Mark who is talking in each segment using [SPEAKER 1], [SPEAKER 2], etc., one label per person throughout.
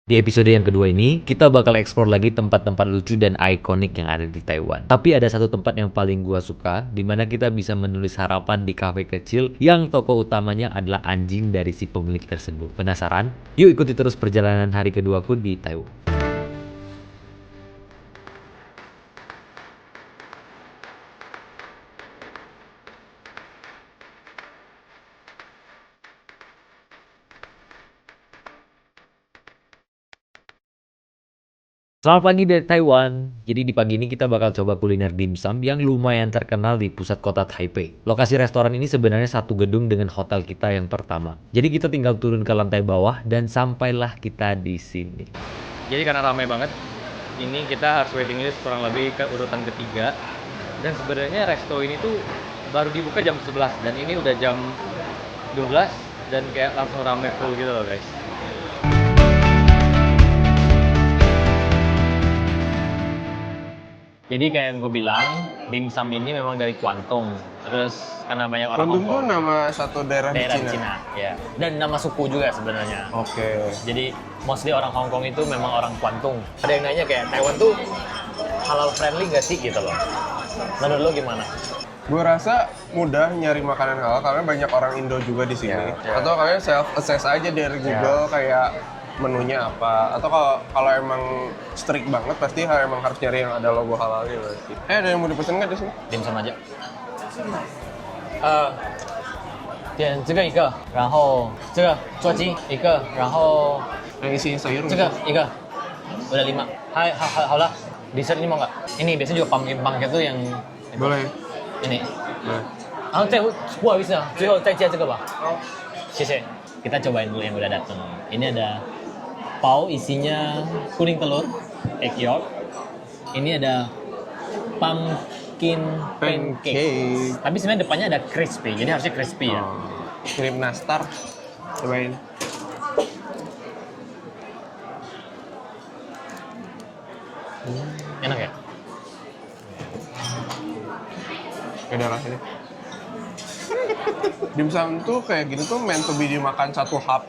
[SPEAKER 1] Di episode yang kedua ini, kita bakal eksplor lagi tempat-tempat lucu dan ikonik yang ada di Taiwan. Tapi ada satu tempat yang paling gua suka, di mana kita bisa menulis harapan di kafe kecil yang tokoh utamanya adalah anjing dari si pemilik tersebut. Penasaran? Yuk ikuti terus perjalanan hari keduaku di Taiwan. Selamat pagi dari Taiwan. Jadi di pagi ini kita bakal coba kuliner dimsum yang lumayan terkenal di pusat kota Taipei. Lokasi restoran ini sebenarnya satu gedung dengan hotel kita yang pertama. Jadi kita tinggal turun ke lantai bawah dan sampailah kita di sini.
[SPEAKER 2] Jadi karena ramai banget, ini kita harus waiting list kurang lebih ke urutan ketiga. Dan sebenarnya resto ini tuh baru dibuka jam 11 dan ini udah jam 12 dan kayak langsung ramai full gitu loh guys. Jadi kayak yang gue bilang, dimsum ini memang dari Kwantung. Terus karena banyak orang
[SPEAKER 3] Kwantung tuh
[SPEAKER 2] Hongkong,
[SPEAKER 3] nama satu daerah di
[SPEAKER 2] daerah
[SPEAKER 3] Cina.
[SPEAKER 2] Cina, ya. Dan nama suku juga sebenarnya.
[SPEAKER 3] Oke.
[SPEAKER 2] Jadi mostly orang Hong Kong itu memang orang Kwantung. Ada yang nanya kayak Taiwan tuh halal friendly nggak sih gitu loh. Menurut lo gimana?
[SPEAKER 3] Gue rasa mudah nyari makanan halal karena banyak orang Indo juga di sini.
[SPEAKER 2] Ya.
[SPEAKER 3] Atau kalian self assess aja dari Google kayak menunya apa. Atau kalau emang strict banget pasti emang harus nyari yang ada logo halalnya berarti. Ada yang mau dipesan nggak di sini?
[SPEAKER 2] Dimsum aja. 点这个一个，然后这个座鸡一个，然后
[SPEAKER 3] Yang isi sayur.
[SPEAKER 2] 这个一个，udah 5. Hai, halo. Dessert ini mau nggak? Ini biasanya juga pumpkin tuh yang
[SPEAKER 3] Boleh.
[SPEAKER 2] ini.
[SPEAKER 3] Boleh.
[SPEAKER 2] 然后再不好意思啊，最后再加这个吧。谢谢。Kita cobain dulu yang udah datang. Ini ada pao isinya kuning telur, egg yolk. Ini ada pumpkin pancake. Tapi sebenarnya depannya ada crispy, jadi harusnya crispy ya.
[SPEAKER 3] Kirim nastar. Cobain.
[SPEAKER 2] Enak ya?
[SPEAKER 3] Beda lah ini. Dimsum tuh kayak gini tuh meant to be dimakan satu hap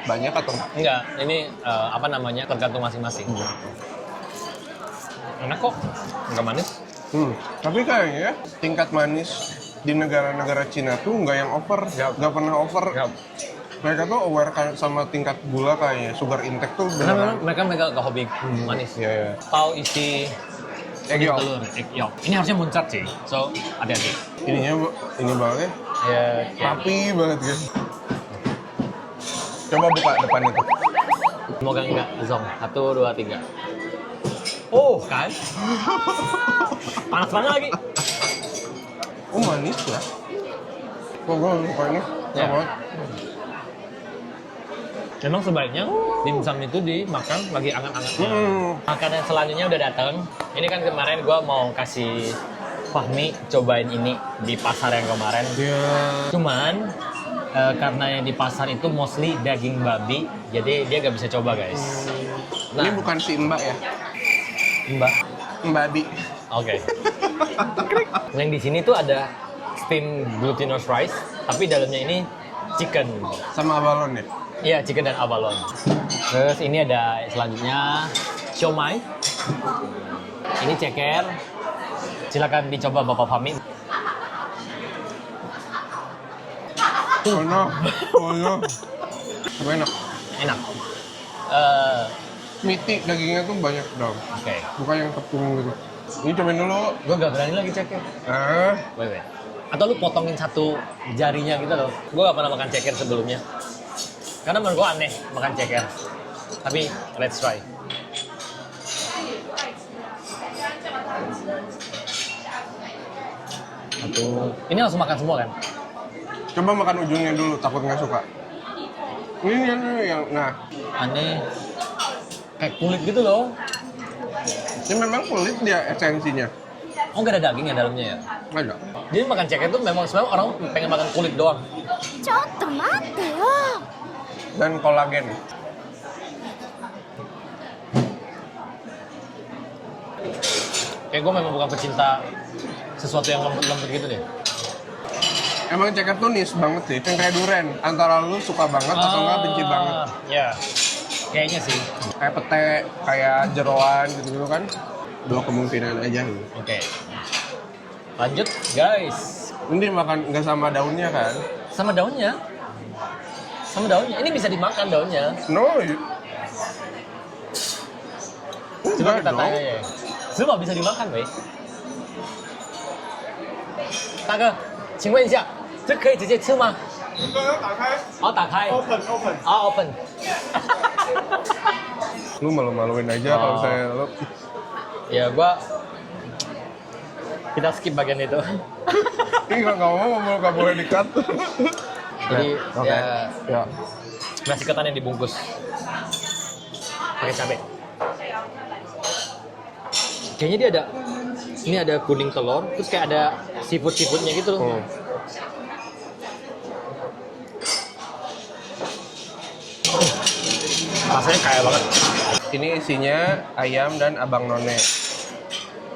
[SPEAKER 3] banyak atau enggak?
[SPEAKER 2] Enggak, ini apa namanya tergantung masing-masing. Enak kok, nggak manis.
[SPEAKER 3] Tapi kayaknya tingkat manis di negara-negara Cina tuh nggak yang over, nggak pernah over. Mereka tuh aware sama tingkat gula kayaknya, sugar intake tuh
[SPEAKER 2] Karena
[SPEAKER 3] beneran.
[SPEAKER 2] mereka nggak hobi manis.
[SPEAKER 3] Iya, iya.
[SPEAKER 2] Pao isi
[SPEAKER 3] Egg
[SPEAKER 2] kuning
[SPEAKER 3] yolk.
[SPEAKER 2] telur, egg yolk. Ini harusnya muncrat sih, so hati-hati.
[SPEAKER 3] Ini banget ya,
[SPEAKER 2] Ya,
[SPEAKER 3] rapi banget kan. Coba buka depan itu.
[SPEAKER 2] Semoga enggak zong. 1, 2, 3. Oh, kan? Panas banget lagi.
[SPEAKER 3] Oh manis ya. Kok gue suka ini?
[SPEAKER 2] Ya.
[SPEAKER 3] Sama.
[SPEAKER 2] Memang sebaiknya dimsum itu dimakan lagi anget-angetnya. Makanan selanjutnya udah datang. Ini kan kemarin gua mau kasih Fahmi cobain ini di pasar yang kemarin.
[SPEAKER 3] Dia
[SPEAKER 2] Cuman karena yang di pasar itu mostly daging babi, jadi dia nggak bisa coba guys.
[SPEAKER 3] ini bukan si Mbak ya,
[SPEAKER 2] Mbak.
[SPEAKER 3] Mbabi.
[SPEAKER 2] Oke. Yang di sini tuh ada steam glutinous rice, tapi dalamnya ini chicken.
[SPEAKER 3] Sama abalon ya.
[SPEAKER 2] Iya, chicken dan abalone. Terus ini ada selanjutnya siomay. Ini ceker. Silakan dicoba Bapak Fahmi.
[SPEAKER 3] Oh no, oh no. Tapi enak.
[SPEAKER 2] Enak.
[SPEAKER 3] Miti dagingnya tuh banyak dong.
[SPEAKER 2] Oke.
[SPEAKER 3] Bukan yang tepung gitu. Ini cobain dulu.
[SPEAKER 2] Gue gak berani lagi ceker.
[SPEAKER 3] Wait.
[SPEAKER 2] Atau lu potongin satu jarinya gitu loh. Gue gak pernah makan ceker sebelumnya. Karena menurut gue aneh makan ceker. Tapi let's try. Ini langsung makan semua kan?
[SPEAKER 3] Coba makan ujungnya dulu, takut nggak suka. Ini yang, nah,
[SPEAKER 2] Aneh. Kayak kulit gitu loh.
[SPEAKER 3] ini memang kulit dia esensinya.
[SPEAKER 2] Oh gak ada daging ya dalamnya ya?
[SPEAKER 3] Nggak ada.
[SPEAKER 2] Jadi makan ceker tuh memang sebenarnya orang pengen makan kulit doang.
[SPEAKER 4] ちょっと待ってよ
[SPEAKER 3] Dan kolagen.
[SPEAKER 2] Kayak gue memang bukan pecinta sesuatu yang lembut-lembut gitu deh.
[SPEAKER 3] Emang ceker tuh nis banget sih, yang kayak durian. Antara lu suka banget atau nggak benci banget.
[SPEAKER 2] Ya. Kayaknya sih.
[SPEAKER 3] Kayak pete, kayak jeroan gitu-gitu kan. Dua kemungkinan aja.
[SPEAKER 2] Oke. Lanjut, guys.
[SPEAKER 3] Ini makan nggak sama daunnya kan?
[SPEAKER 2] Sama daunnya. Sama daunnya. Ini bisa dimakan daunnya.
[SPEAKER 3] No.
[SPEAKER 2] Coba kita tanya ya. Semua bisa dimakan, weh. 大哥，请问一下，这可以直接吃吗？
[SPEAKER 3] 刚刚打开
[SPEAKER 2] 哦，打开。
[SPEAKER 3] open.
[SPEAKER 2] 哦，open。
[SPEAKER 3] Lu malu-maluin aja kalau saya lu.
[SPEAKER 2] Ya, kita skip bagian itu.
[SPEAKER 3] Ini nggak mau nggak boleh di-cut.
[SPEAKER 2] Jadi
[SPEAKER 3] Oke. Ya.
[SPEAKER 2] nasi ketan yang dibungkus pakai cabai. Kayaknya dia ada, ini ada kuning telur, terus kayak ada seafoodnya gitu loh.
[SPEAKER 3] Hmm.
[SPEAKER 2] Rasanya kaya banget.
[SPEAKER 3] Ini isinya ayam dan abang none.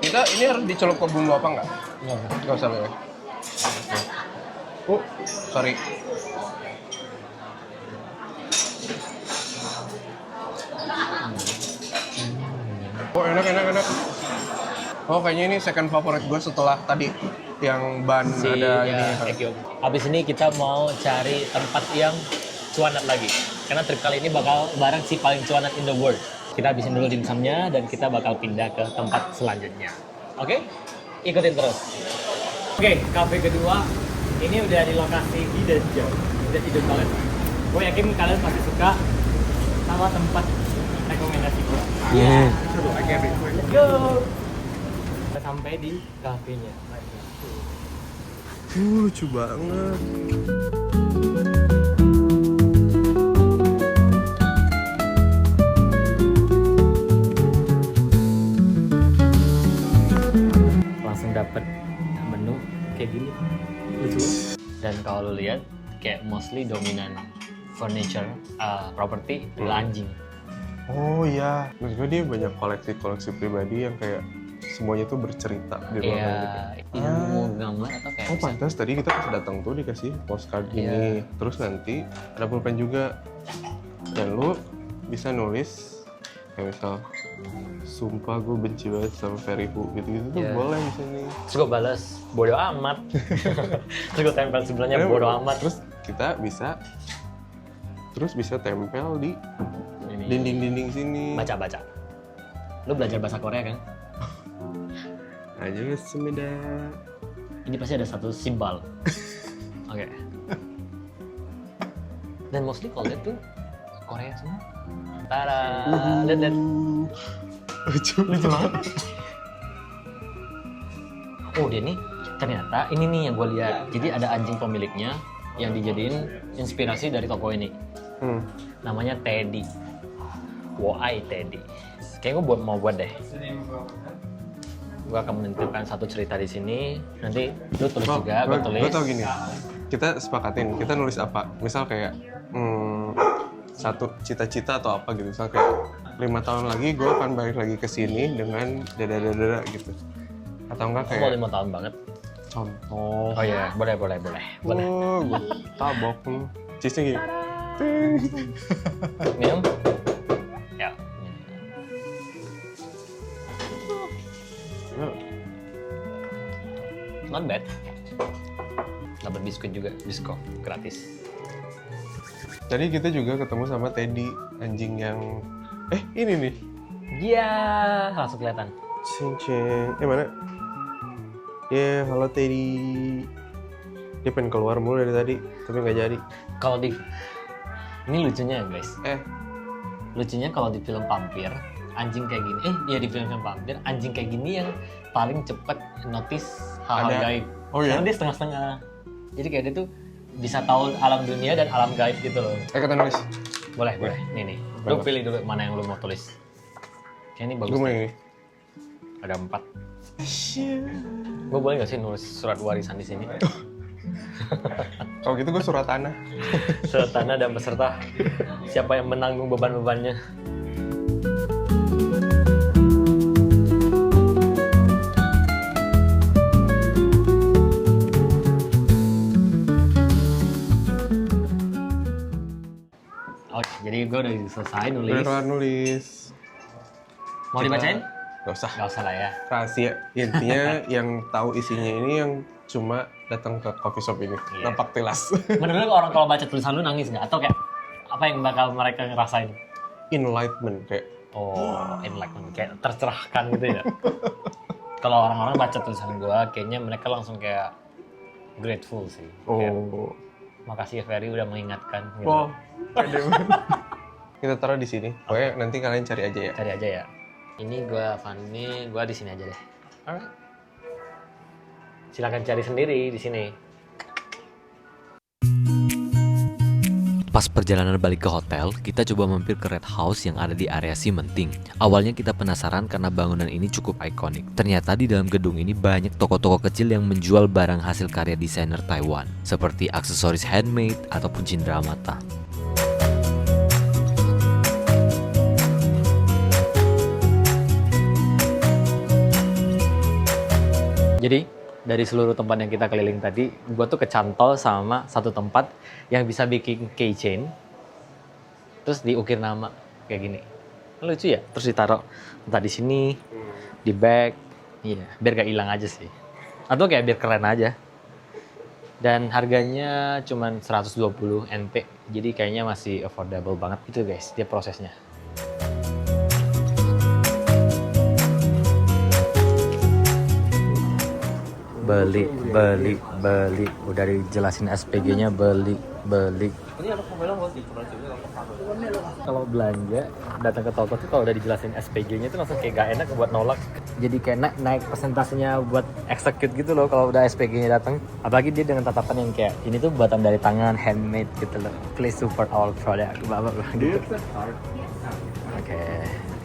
[SPEAKER 3] Ini harus dicelup ke bumbu apa nggak? Nggak usah ya. Sorry. Oh enak. Oh kayaknya ini second favorit gue setelah tadi yang ban ada ini.
[SPEAKER 2] egg yolk. Habis ini kita mau cari tempat yang cuanat lagi. Karena trip kali ini bakal bareng si paling cuanat in the world. Kita habisin dulu dimsumnya dan kita bakal pindah ke tempat selanjutnya. Oke? Ikutin terus. Oke, cafe kedua ini udah di lokasi hidden gem. Hidden banget. Gue yakin kalian pasti suka sama tempat rekomendasi gue.
[SPEAKER 1] Yeah.
[SPEAKER 2] Let's go. Kita sampai di kafenya.
[SPEAKER 3] Lucu banget.
[SPEAKER 2] Langsung dapet menu kayak gini, lucu. Dan kalau lu lihat kayak mostly dominan furniture property adalah anjing.
[SPEAKER 3] Oh iya, maksud gue dia banyak koleksi pribadi yang kayak semuanya tuh bercerita di ruangan gitu.
[SPEAKER 2] Iya, ilmu gambar atau kayak
[SPEAKER 3] Oh pantas tadi kita pas datang tuh dikasih postcard gini, terus nanti ada pulpen juga, dan lu bisa nulis kayak misal, sumpah gue benci banget sama Ferihu gitu-gitu tuh boleh di sini.
[SPEAKER 2] Terus gue balas bodo amat. Terus gue tempel sebelahnya bodo amat.
[SPEAKER 3] Terus kita bisa tempel di
[SPEAKER 2] Ini.
[SPEAKER 3] dinding-dinding sini.
[SPEAKER 2] Baca. Lu belajar bahasa Korea kan?
[SPEAKER 3] Aja semeda.
[SPEAKER 2] Ini pasti ada satu simbol. Oke. Dan mostly kalau lihat tuh Korea semua. Tada. Dan
[SPEAKER 3] Lucu
[SPEAKER 2] banget. Oh dia nih ternyata ini nih yang gue lihat. Jadi ada anjing pemiliknya yang dijadiin inspirasi dari toko ini. Namanya Teddy. Woi Teddy. Kayaknya gue mau buat deh. Gue akan menentukan satu cerita di sini. Nanti lu tulis juga, gue tulis.
[SPEAKER 3] Gue tau gini. Kita sepakatin. Kita nulis apa? Misal kayak satu cita-cita atau apa gitu. Misal kayak 5 tahun lagi gue akan balik lagi ke sini dengan dada gitu. Atau enggak kayak
[SPEAKER 2] Mau 5 tahun banget.
[SPEAKER 3] contoh.
[SPEAKER 2] Oh iya, boleh.
[SPEAKER 3] Oh, gue tabok nih. Cheese-nya gini.
[SPEAKER 2] Minum? Ya. Not bad. Dapat biskuit juga, biskop gratis.
[SPEAKER 3] Tadi kita juga ketemu sama Teddy, anjing yang ini nih.
[SPEAKER 2] Iya, langsung kelihatan.
[SPEAKER 3] Cincin. Mana? Halo Teddy. Dia pengen keluar mulu dari tadi, tapi nggak jadi.
[SPEAKER 2] Kalau di ini lucunya ya guys. Lucunya kalau di film vampir, anjing kayak gini. Di film vampir, anjing kayak gini yang paling cepet notice hal-hal
[SPEAKER 3] Ada.
[SPEAKER 2] gaib.
[SPEAKER 3] Oh iya?
[SPEAKER 2] Karena dia setengah-setengah. Jadi kayak dia tuh bisa tahu alam dunia dan alam gaib gitu loh.
[SPEAKER 3] Kita nulis.
[SPEAKER 2] Boleh. Nih. Lu pilih dulu mana yang lu mau tulis. Kayaknya ini bagus.
[SPEAKER 3] Gue mau
[SPEAKER 2] deh.
[SPEAKER 3] yang ini.
[SPEAKER 2] Ada 4. Gue boleh nggak sih nulis surat warisan di sini?
[SPEAKER 3] Kalau gitu gue surat tanah.
[SPEAKER 2] Surat tanah dan beserta siapa yang menanggung beban-bebannya. Oke, jadi gue udah selesai
[SPEAKER 3] Udah
[SPEAKER 2] nulis.
[SPEAKER 3] kelar nulis.
[SPEAKER 2] Mau dibacain?
[SPEAKER 3] Gak usah.
[SPEAKER 2] Gak usah lah ya.
[SPEAKER 3] Rahasia. Intinya yang tahu isinya ini yang cuma datang ke coffee shop ini.
[SPEAKER 2] Iya.
[SPEAKER 3] Nampak tilas.
[SPEAKER 2] Menurut lu orang kalau baca tulisan lu nangis nggak? Atau kayak apa yang bakal mereka ngerasain?
[SPEAKER 3] Enlightenment kayak.
[SPEAKER 2] Oh, enlightenment, kayak tercerahkan gitu ya. Kalau orang-orang baca tulisan gua, kayaknya mereka langsung kayak grateful sih. Kayak,
[SPEAKER 3] Oh.
[SPEAKER 2] makasih ya Ferry udah mengingatkan. Gitu.
[SPEAKER 3] Wow. Pede banget. Kita taruh di sini. Pokoknya nanti kalian cari aja ya.
[SPEAKER 2] Cari aja ya. Ini gua Fanny, gua di sini aja deh. Alright. Silakan cari sendiri di sini.
[SPEAKER 1] Pas perjalanan balik ke hotel, kita coba mampir ke Red House yang ada di area Ximending. Awalnya kita penasaran karena bangunan ini cukup ikonik. Ternyata di dalam gedung ini banyak toko-toko kecil yang menjual barang hasil karya desainer Taiwan, seperti aksesoris handmade ataupun cenderamata.
[SPEAKER 2] Jadi dari seluruh tempat yang kita keliling tadi, gua tuh kecantol sama satu tempat yang bisa bikin keychain, terus diukir nama kayak gini. Lucu ya? Terus ditaruh entah di sini, di bag, iya, biar gak hilang aja sih. Atau kayak biar keren aja. Dan harganya cuman 120 NT, jadi kayaknya masih affordable banget gitu guys, dia prosesnya. Beli. Udah dijelasin SPG-nya beli. Kalau belanja, datang ke toko tuh kalau udah dijelasin SPG-nya tuh langsung kayak gak enak buat nolak. Jadi kayak naik persentasenya buat execute gitu loh kalau udah SPG-nya datang. Apalagi dia dengan tatapan yang kayak ini tuh buatan dari tangan, handmade gitu loh. Please support our product. Gitu. Oke,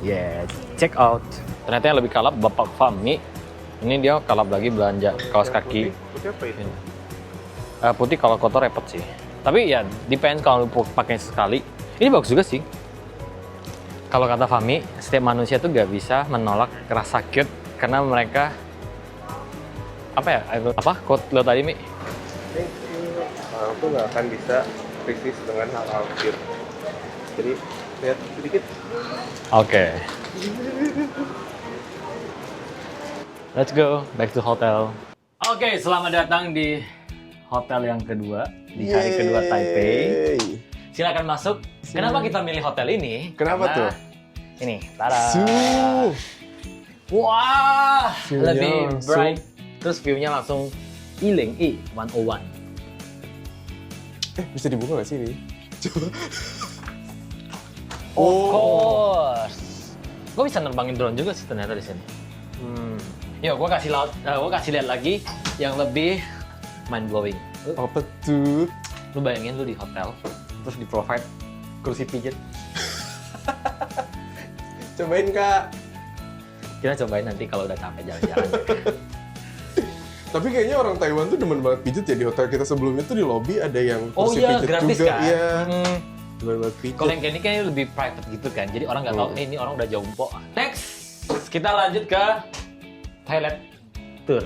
[SPEAKER 2] yeah, check out. Ternyata yang lebih kalap Bapak Fahmi. Ini dia kalap lagi belanja kaos kaki.
[SPEAKER 3] Putih apa itu?
[SPEAKER 2] Putih kalau kotor repot sih. Tapi ya depends kalau lu pakai sekali. Ini bagus juga sih. Kalau kata Fahmi, setiap manusia tuh gak bisa menolak rasa cute karena mereka apa ya? Apa quote lo tadi, Mi?
[SPEAKER 3] Orang tuh nggak akan bisa krisis dengan hal-hal cute. Jadi lihat sedikit.
[SPEAKER 2] Oke. Let's go back to hotel. Oke, selamat datang di hotel yang kedua di hari kedua Taipei. Silakan masuk. Kenapa kita milih hotel ini?
[SPEAKER 3] Kenapa
[SPEAKER 2] Karena
[SPEAKER 3] tuh?
[SPEAKER 2] Ini, tada.
[SPEAKER 3] Suh.
[SPEAKER 2] Wah,
[SPEAKER 3] View-nya
[SPEAKER 2] lebih
[SPEAKER 3] langsung.
[SPEAKER 2] bright. Terus view-nya langsung Yiling I 101.
[SPEAKER 3] Bisa dibuka nggak sih ini?
[SPEAKER 2] Of course. Gue bisa nerbangin drone juga sih ternyata di sini. Yuk, gue kasih lihat lagi yang lebih mind blowing.
[SPEAKER 3] Apa tuh?
[SPEAKER 2] Lu bayangin lu di hotel, terus di provide kursi pijat.
[SPEAKER 3] Cobain Kak.
[SPEAKER 2] Kita cobain nanti kalau udah capek jalan-jalan.
[SPEAKER 3] Tapi kayaknya orang Taiwan tuh demen banget pijat ya. Di hotel kita sebelumnya tuh di lobby ada yang
[SPEAKER 2] Oh
[SPEAKER 3] kursi
[SPEAKER 2] iya,
[SPEAKER 3] pijat
[SPEAKER 2] gratis
[SPEAKER 3] juga.
[SPEAKER 2] kan?
[SPEAKER 3] Iya. Demen banget pijat.
[SPEAKER 2] Kalau yang kayak ini kayaknya lebih private gitu kan, jadi orang nggak tahu ini orang udah jompo. Next, kita lanjut ke toilet tour.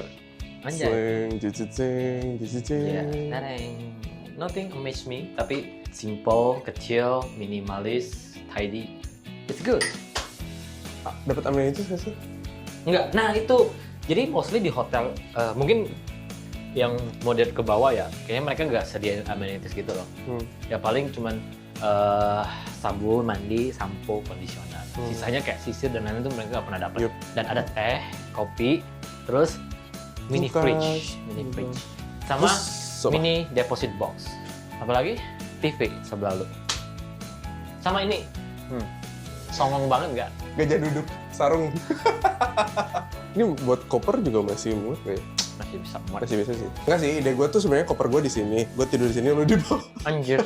[SPEAKER 2] Anjay.
[SPEAKER 3] Ceng, ciciceng, ciciceng.
[SPEAKER 2] Ya, tareng. Nothing amaze me, tapi simple, kecil, minimalis, tidy. It's good.
[SPEAKER 3] Dapat amenities nggak sih?
[SPEAKER 2] Enggak, nah itu. Jadi mostly di hotel, mungkin yang modern ke bawah ya, kayaknya mereka nggak sediain amenities gitu loh. Ya paling cuman sabun, mandi, sampo, kondisioner. Sisanya kayak sisir dan lain-lain itu mereka nggak pernah dapat.
[SPEAKER 3] Yup.
[SPEAKER 2] Dan ada teh, kopi, terus mini
[SPEAKER 3] Kulkas.
[SPEAKER 2] fridge, sama
[SPEAKER 3] Terus, apa?
[SPEAKER 2] mini deposit box. Apalagi TV sebelah lu. Sama ini, songong banget nggak?
[SPEAKER 3] Gajah duduk, sarung. Ini buat koper juga masih muat ya?
[SPEAKER 2] Masih bisa muat.
[SPEAKER 3] Masih bisa sih. Enggak sih, ide gue tuh sebenarnya koper gue di sini. Gue tidur di sini, lu di bawah.
[SPEAKER 2] Anjir.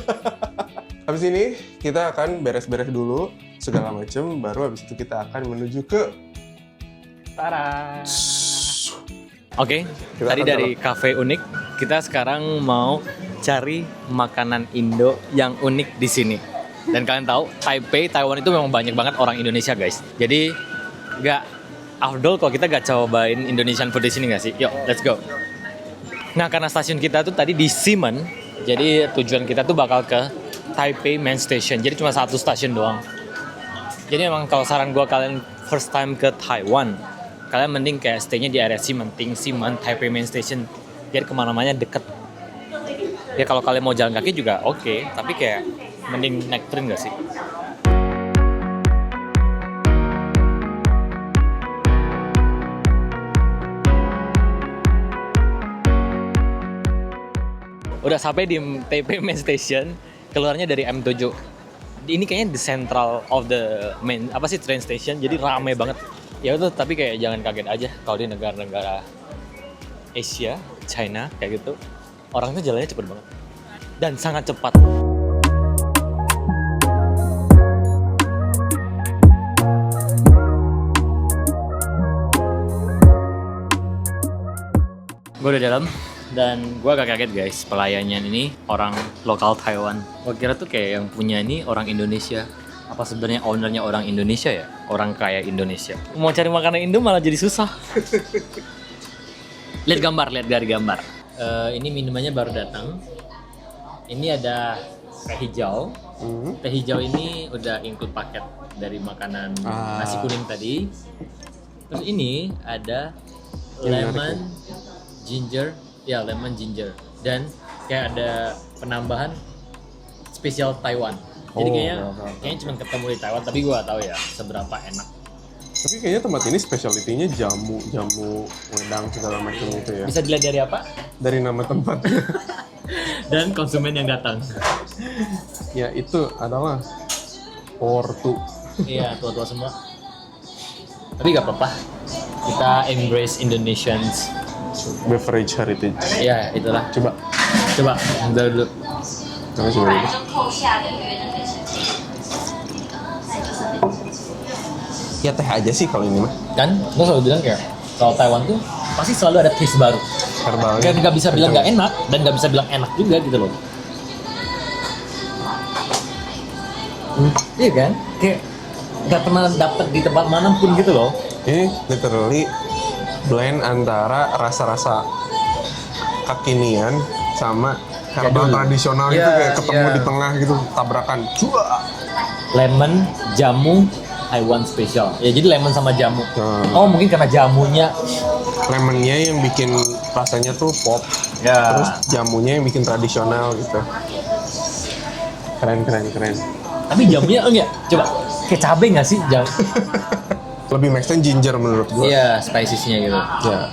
[SPEAKER 3] Habis ini kita akan beres-beres dulu segala macem, baru habis itu kita akan menuju ke
[SPEAKER 2] Tara. Oke,
[SPEAKER 3] Kita
[SPEAKER 2] tadi
[SPEAKER 3] akan
[SPEAKER 2] dari cafe unik, kita sekarang mau cari makanan Indo yang unik di sini. Dan kalian tahu, Taipei, Taiwan itu memang banyak banget orang Indonesia, guys. Jadi nggak afdol kalau kita nggak cobain Indonesian food di sini nggak sih? Yuk, let's go. Nah, karena stasiun kita tuh tadi di Ximen, jadi tujuan kita tuh bakal ke Taipei Main Station. Jadi cuma satu stasiun doang. Jadi emang kalau saran gue kalian first time ke Taiwan, kalian mending kayak stay-nya di area Ximen, Taipei Main Station. Jadi kemana-mana deket. Ya kalau kalian mau jalan kaki juga oke, tapi kayak mending naik train gak sih? Udah sampai di Taipei Main Station, keluarnya dari M7. Ini kayaknya the central of the main train station, jadi rame banget. Ya itu tapi kayak jangan kaget aja kalau di negara-negara Asia, China kayak gitu, orang tuh jalannya cepet banget dan sangat cepat. Gue udah dalam dan gue agak kaget guys, pelayannya ini orang lokal Taiwan. Gue kira tuh kayak yang punya ini orang Indonesia. Apa sebenarnya ownernya orang Indonesia ya? Orang kaya Indonesia. Mau cari makanan Indo malah jadi susah. Lihat dari gambar. Ini minumannya baru datang. Ini ada teh hijau. Teh hijau ini udah include paket dari makanan nasi kuning tadi. Terus ini ada lemon ginger dan kayak ada penambahan spesial Taiwan. Jadi kayaknya cuma ketemu di Taiwan, tapi gua tahu ya seberapa enak.
[SPEAKER 3] Tapi kayaknya tempat ini spesialitinya jamu wedang segala macam itu ya.
[SPEAKER 2] Bisa dilihat dari apa?
[SPEAKER 3] Dari nama tempat.
[SPEAKER 2] Dan konsumen yang datang.
[SPEAKER 3] Ya itu adalah Portu.
[SPEAKER 2] Iya, tua-tua semua. Tapi gak apa-apa. Kita embrace Indonesians.
[SPEAKER 3] Beverage heritage.
[SPEAKER 2] Ya, itulah.
[SPEAKER 3] Coba
[SPEAKER 2] Dulu.
[SPEAKER 3] coba dulu. Ya teh aja sih kalau ini mah.
[SPEAKER 2] Kan, gue selalu bilang kayak kalau Taiwan tuh pasti selalu ada taste baru.
[SPEAKER 3] Herbalnya.
[SPEAKER 2] Kan nggak bisa bilang nggak enak dan nggak bisa bilang enak juga gitu loh. Iya kan? Kayak nggak pernah dapet di tempat manapun gitu loh.
[SPEAKER 3] Ini literally blend antara rasa-rasa kekinian sama herbal tradisional itu kayak ketemu di tengah gitu, tabrakan. Cua.
[SPEAKER 2] Lemon, jamu, Taiwan special. Ya jadi lemon sama jamu. Oh mungkin karena jamunya.
[SPEAKER 3] Lemonnya yang bikin rasanya tuh pop.
[SPEAKER 2] Ya.
[SPEAKER 3] Terus jamunya yang bikin tradisional gitu. Keren.
[SPEAKER 2] Tapi jamunya enggak. Coba kayak cabe nggak sih jamu?
[SPEAKER 3] Lebih make sense ginger menurut gua.
[SPEAKER 2] Iya, spiciesnya gitu.
[SPEAKER 3] Ya.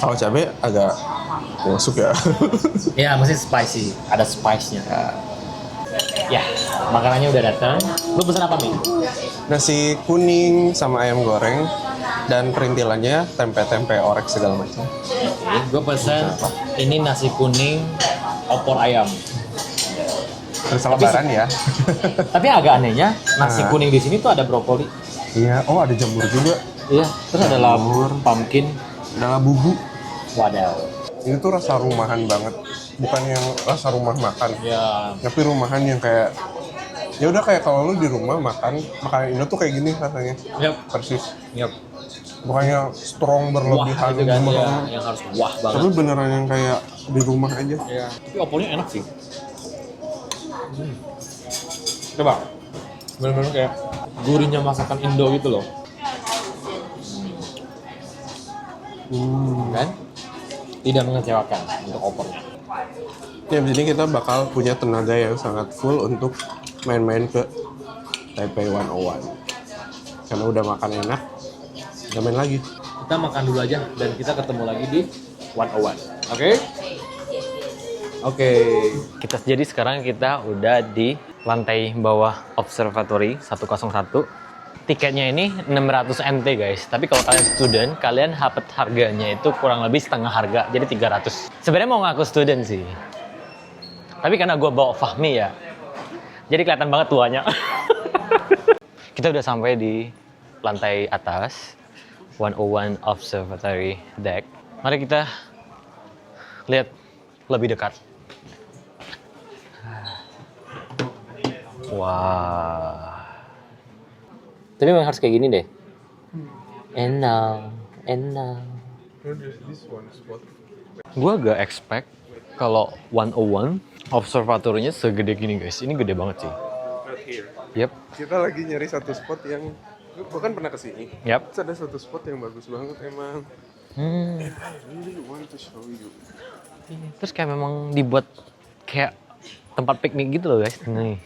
[SPEAKER 3] Kalau cabai agak masuk ya.
[SPEAKER 2] Iya, masih spicy. Ada spice-nya. Ya, makanannya udah datang. Lu pesan apa, Mi?
[SPEAKER 3] Nasi kuning sama ayam goreng dan perintilannya tempe-tempe orek segala macam.
[SPEAKER 2] Gue pesan ini nasi kuning opor ayam.
[SPEAKER 3] Lebaran ya.
[SPEAKER 2] Tapi agak anehnya nasi kuning di sini tuh ada brokoli.
[SPEAKER 3] Iya, oh ada jamur juga.
[SPEAKER 2] Iya, terus ada labur, pumpkin,
[SPEAKER 3] Ada bubu.
[SPEAKER 2] wadaw.
[SPEAKER 3] Ini tuh rasa rumahan banget. Bukan yang rasa rumah makan.
[SPEAKER 2] Ya,
[SPEAKER 3] Tapi rumahan yang kayak ya udah kayak kalau lu di rumah makan makanan Indo tuh kayak gini rasanya.
[SPEAKER 2] yap,
[SPEAKER 3] Persis.
[SPEAKER 2] yap.
[SPEAKER 3] Bukannya strong
[SPEAKER 2] Wah,
[SPEAKER 3] berlebihan
[SPEAKER 2] itu kan
[SPEAKER 3] gimana.
[SPEAKER 2] ya, yang harus wah banget.
[SPEAKER 3] Tapi beneran yang kayak di rumah aja.
[SPEAKER 2] Ya. Tapi opornya enak sih. Coba, bener-bener kayak gurihnya masakan Indo gitu loh. Kan? Tidak mengecewakan untuk opornya.
[SPEAKER 3] Ya, jadi kita bakal punya tenaga yang sangat full untuk main-main ke Taipei 101. Karena udah makan enak, udah main lagi.
[SPEAKER 2] Kita makan dulu aja dan kita ketemu lagi di 101. Oke? Oke. Jadi sekarang kita udah di lantai bawah observatory 101. Tiketnya ini 600 NT guys. Tapi kalau kalian student, kalian dapat harganya itu kurang lebih setengah harga, jadi 300. Sebenarnya mau ngaku student sih. Tapi karena gue bawa Fahmi ya, jadi kelihatan banget tuanya. Kita udah sampai di lantai atas, 101 Observatory Deck. Mari kita lihat lebih dekat. Wah. Tapi memang harus kayak gini deh. Enak. Gue agak expect Kalau 101, observatorinya segede gini guys. Ini gede banget sih.
[SPEAKER 3] Right here.
[SPEAKER 2] Yep.
[SPEAKER 3] Kita lagi nyari satu spot yang gue kan pernah kesini.
[SPEAKER 2] Yep.
[SPEAKER 3] Terus ada satu spot yang bagus banget emang. I really want to show you.
[SPEAKER 2] Terus kayak memang dibuat kayak tempat piknik gitu loh guys. Nih.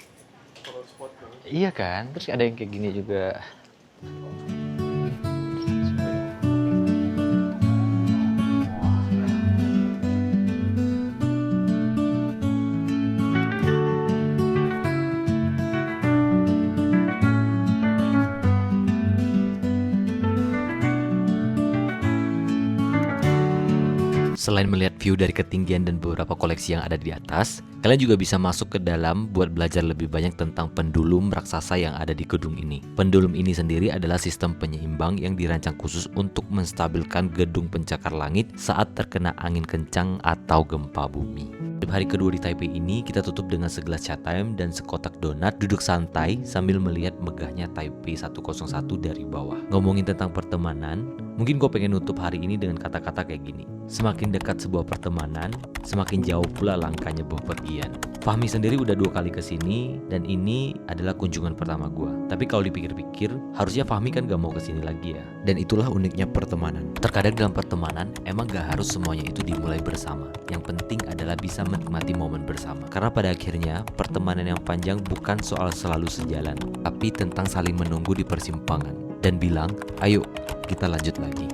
[SPEAKER 3] Kalau spot banget.
[SPEAKER 2] Iya kan? Terus ada yang kayak gini juga.
[SPEAKER 1] Selain melihat view dari ketinggian dan beberapa koleksi yang ada di atas, kalian juga bisa masuk ke dalam buat belajar lebih banyak tentang pendulum raksasa yang ada di gedung ini. Pendulum ini sendiri adalah sistem penyeimbang yang dirancang khusus untuk menstabilkan gedung pencakar langit saat terkena angin kencang atau gempa bumi. Hari kedua di Taipei ini kita tutup dengan segelas chat time dan sekotak donat, duduk santai sambil melihat megahnya Taipei 101 dari bawah. Ngomongin tentang pertemanan, mungkin gue pengen nutup hari ini dengan kata-kata kayak gini. Semakin dekat sebuah pertemanan, semakin jauh pula langkahnya bepergian. Fahmi sendiri udah 2 kali kesini dan ini adalah kunjungan pertama gue. Tapi kalau dipikir-pikir, harusnya Fahmi kan gak mau kesini lagi ya. Dan itulah uniknya pertemanan. Terkadang dalam pertemanan, emang gak harus semuanya itu dimulai bersama. Yang penting adalah bisa menikmati momen bersama. Karena pada akhirnya, pertemanan yang panjang bukan soal selalu sejalan, tapi tentang saling menunggu di persimpangan. Dan bilang, ayo kita lanjut lagi.